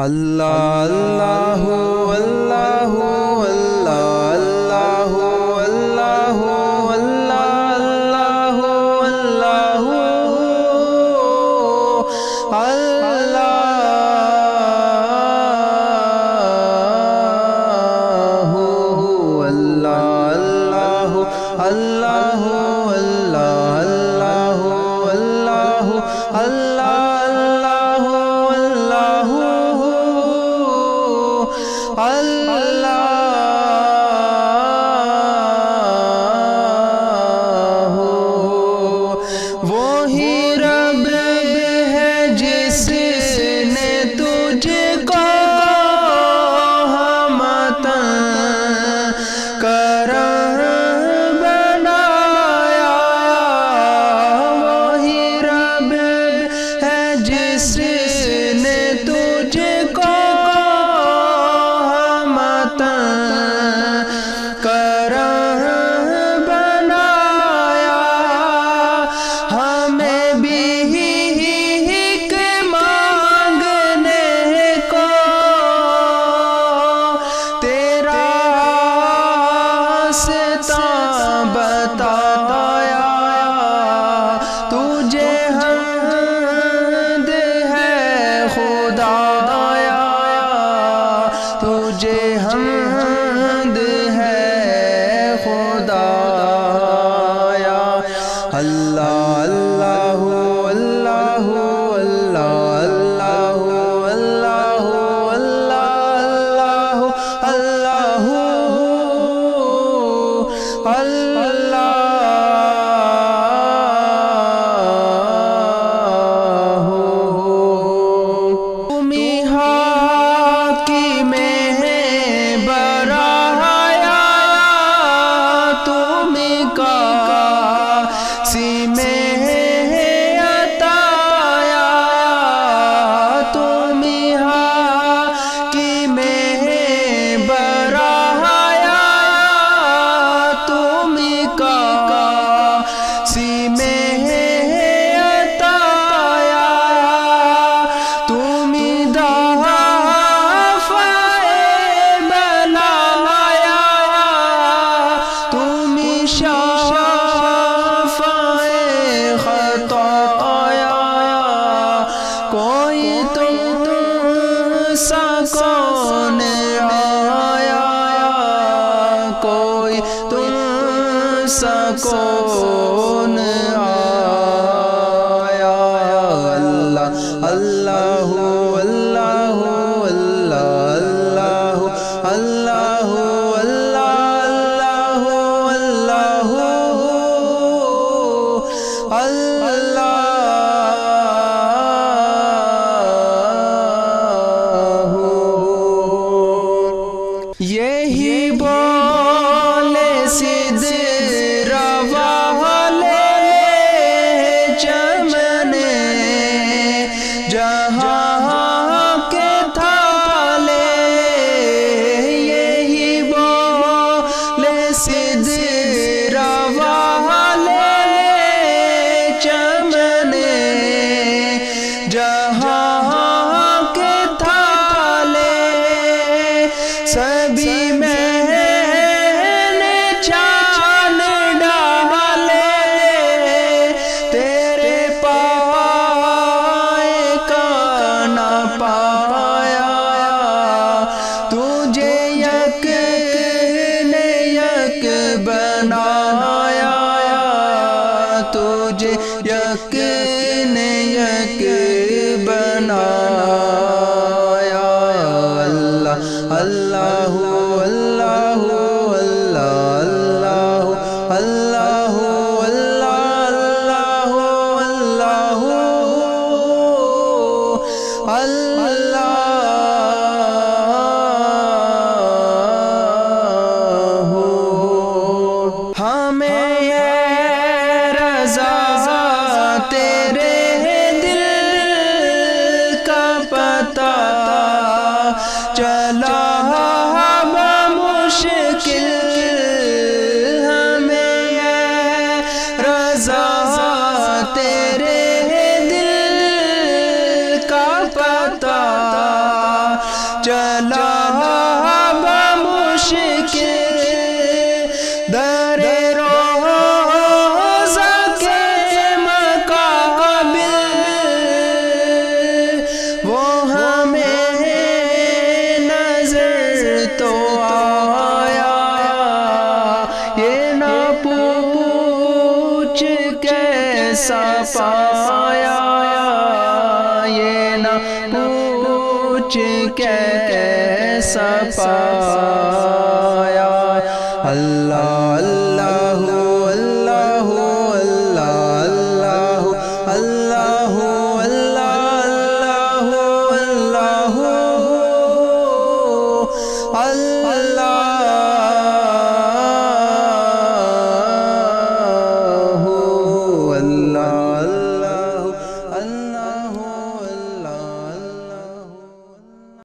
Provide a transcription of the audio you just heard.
اللہ اللہ اللہ اللہ اللہ اللہ اللہ اللہ وہی رب ہے جس نے تجھ کو ہمتا کرم بنایا، وہی رب ہے جس نے تجھ کو ہمتا کرم بنایا، ہمیں بھی ہک مانگنے کو تیرا راستہ بتایا، تجھے حمد ہے خدایا، تجھے حمد ہے خدایا، اللہ اللہ اللہ اللہ اللہ اللہ اللہ اللہ تمہیں حاکم ہے برایا، تمہیں قاسم ہے عطایا، تمہیں حاکم ہے برایا، تمہیں قاسم ہے عطایا، تمہیں دافع بلایا، تمہیں شافع خطایا، کوئی تم سا کون آیا، کوئی تم سا کون آیا، اللہ اللہ اللہ اللہ اللہ یہی بولے سدر والے چمن جہاں کے تھالے، یہی بولے سدر والے چمن جہاں کے تھالے، سبھی میں نے چھان ڈالے، تیرے پائے کا نہ پایا، تجھے یک نے یک بنایا، تجھے یک نے یک بنایا، اللہ اللہ اللہ اللہ اللہ ہمیں یہ رضا تیرے دل کا پتہ چلا بمشکل، ہمیں یہ رضا تیرے دل کا پتہ چلا بمشکل در روضہ کے مقابل، وہ ہمیں نظر تو آیا، یہ نہ پوچھ کیسا پایا، یہ نہ پوچھ کیسا پایا۔ اللہ اللہ اللہ اللہ اللہ اللہ اللہ اللہ اللہ